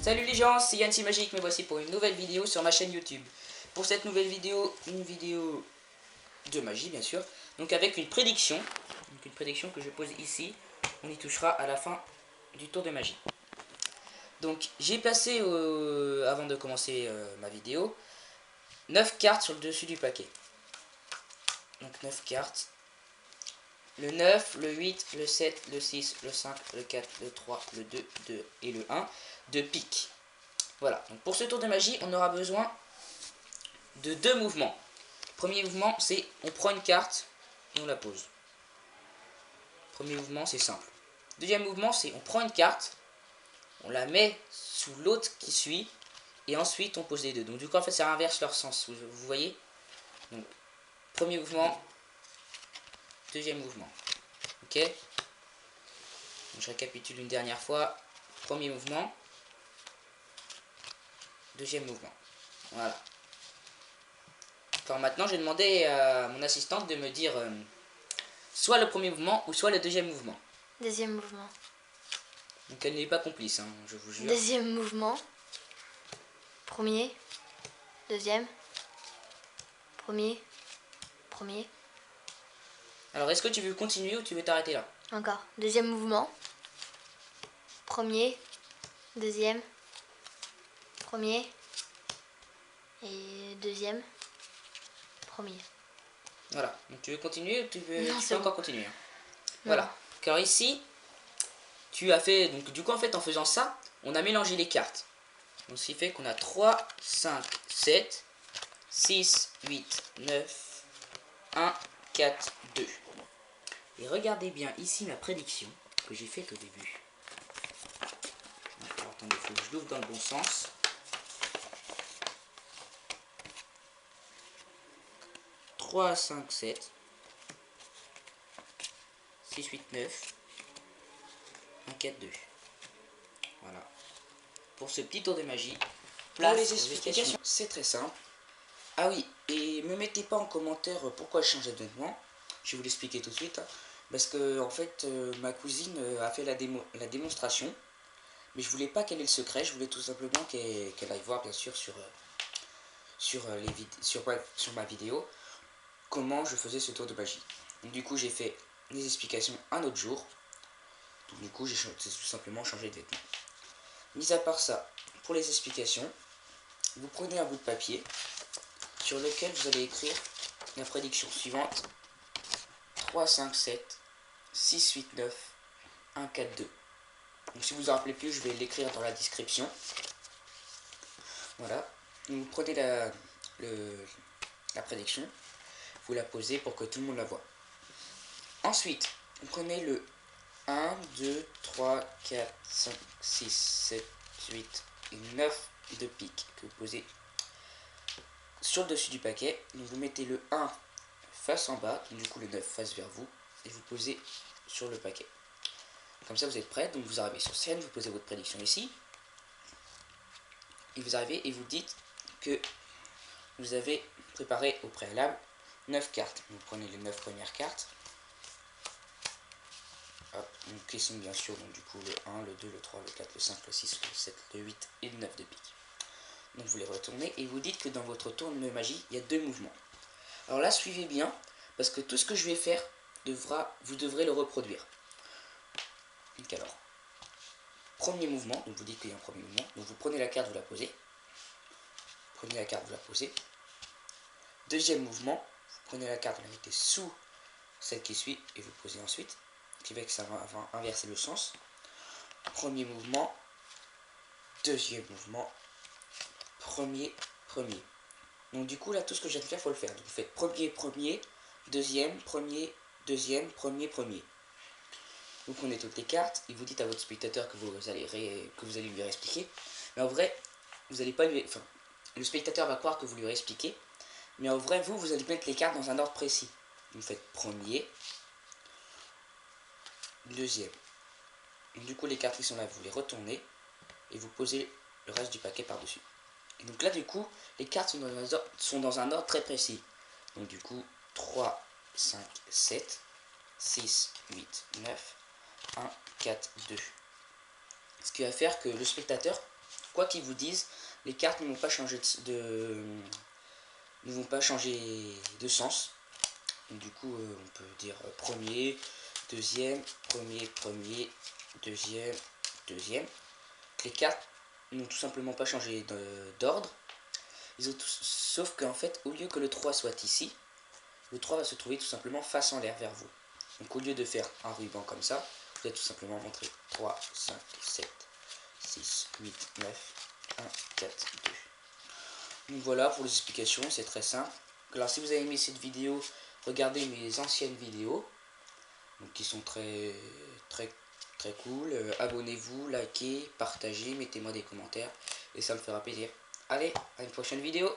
Salut les gens, c'est Yancy Magique, me voici pour une nouvelle vidéo sur ma chaîne YouTube. Pour cette nouvelle vidéo, une vidéo de magie bien sûr, donc avec une prédiction que je pose ici, on y touchera à la fin du tour de magie. Donc j'ai placé, avant de commencer ma vidéo, 9 cartes sur le dessus du paquet. Donc 9 cartes. Le 9, le 8, le 7, le 6, le 5, le 4, le 3, le 2 et le 1 de pique. Voilà, donc pour ce tour de magie, on aura besoin de 2 mouvements. Premier mouvement, c'est on prend une carte et on la pose. Premier mouvement, c'est simple. Deuxième mouvement, c'est on prend une carte, on la met sous l'autre qui suit, et ensuite on pose les deux. Donc du coup, en fait, ça inverse leur sens, vous voyez. Donc, premier mouvement, deuxième mouvement. Ok. Donc, je récapitule une dernière fois. Premier mouvement, deuxième mouvement. Voilà. Alors maintenant, j'ai demandé à mon assistante de me dire soit le premier mouvement ou soit le deuxième mouvement. Deuxième mouvement. Donc elle n'est pas complice, hein, je vous jure. Deuxième mouvement. Premier. Deuxième. Premier. Premier. Alors est-ce que tu veux continuer ou tu veux t'arrêter là? Encore. Deuxième mouvement. Premier. Deuxième. Premier. Et deuxième. Premier. Voilà. Donc tu veux continuer ou tu peux, Non, tu c'est peux bon. encore continuer hein. Voilà. Car ici, tu as fait... Donc du coup en fait en faisant ça, on a mélangé les cartes. Donc ce qui fait qu'on a 3, 5, 7, 6, 8, 9, 1, 4, 2. Et regardez bien ici ma prédiction que j'ai faite au début. Alors, attendez, il faut que je l'ouvre dans le bon sens. 3, 5, 7, 6, 8, 9, 1, 4, 2. Voilà. Pour ce petit tour de magie, place les explications. C'est très simple. Ah oui, et me mettez pas en commentaire pourquoi je changeais de mouvement. Je vais vous l'expliquer tout de suite. Hein. Parce que en fait, ma cousine a fait la démonstration. Mais je voulais pas qu'elle ait le secret. Je voulais tout simplement qu'elle aille voir bien sûr sur ma vidéo comment je faisais ce tour de magie. Donc du coup j'ai fait les explications un autre jour. Donc du coup j'ai tout simplement changé de vêtements. Mis à part ça, pour les explications, vous prenez un bout de papier sur lequel vous allez écrire la prédiction suivante. 3, 5, 7, 6, 8, 9, 1, 4, 2. Donc si vous vous en rappelez plus, je vais l'écrire dans la description. Voilà. Donc, vous prenez la prédiction, vous la posez pour que tout le monde la voit. Ensuite, vous prenez le 1, 2, 3, 4, 5, 6, 7, 8 et 9 de pique que vous posez sur le dessus du paquet. Donc vous mettez le 1 face en bas, donc du coup le 9 face vers vous, et vous posez sur le paquet. Comme ça vous êtes prêts, donc vous arrivez sur scène, vous posez votre prédiction ici, et vous arrivez et vous dites que vous avez préparé au préalable 9 cartes. Vous prenez les 9 premières cartes. Hop, donc qui sont bien sûr donc du coup le 1, le 2, le 3, le 4, le 5, le 6, le 7, le 8 et le 9 de pique. Donc vous les retournez et vous dites que dans votre tour de magie, il y a 2 mouvements. Alors là, suivez bien, parce que tout ce que je vais faire, vous devrez le reproduire. Donc alors, premier mouvement, donc vous dites qu'il y a un premier mouvement, donc vous prenez la carte, vous la posez. Prenez la carte, vous la posez. Deuxième mouvement, vous prenez la carte, vous la mettez sous celle qui suit et vous posez ensuite. Ce qui fait que ça va inverser le sens. Premier mouvement, deuxième mouvement, premier. Donc du coup là tout ce que je viens de faire, il faut le faire. Donc vous faites premier, deuxième, premier. Vous prenez toutes les cartes et vous dites à votre spectateur que vous allez lui réexpliquer. Mais en vrai, vous n'allez pas lui... Enfin, le spectateur va croire que vous lui expliquez. Mais en vrai, vous allez mettre les cartes dans un ordre précis. Vous faites premier, deuxième. Du coup, les cartes qui sont là, vous les retournez et vous posez le reste du paquet par-dessus. Et donc là, du coup, les cartes sont dans un ordre très précis. Donc du coup, 3, 5, 7, 6, 8, 9, 1, 4, 2. Ce qui va faire que le spectateur, quoi qu'il vous dise, les cartes ne vont pas changer de sens. Donc, du coup, on peut dire premier, deuxième, premier, deuxième, deuxième. Les cartes n'ont tout simplement pas changé d'ordre. Sauf qu'en fait, au lieu que le 3 soit ici, le 3 va se trouver tout simplement face en l'air vers vous. Donc au lieu de faire un ruban comme ça, vous allez tout simplement montrer 3, 5, 7, 6, 8, 9, 1, 4, 2. Donc voilà pour les explications, c'est très simple. Alors si vous avez aimé cette vidéo, regardez mes anciennes vidéos, donc qui sont très cool. Abonnez-vous, likez, partagez, mettez-moi des commentaires et ça me fera plaisir. Allez, à une prochaine vidéo.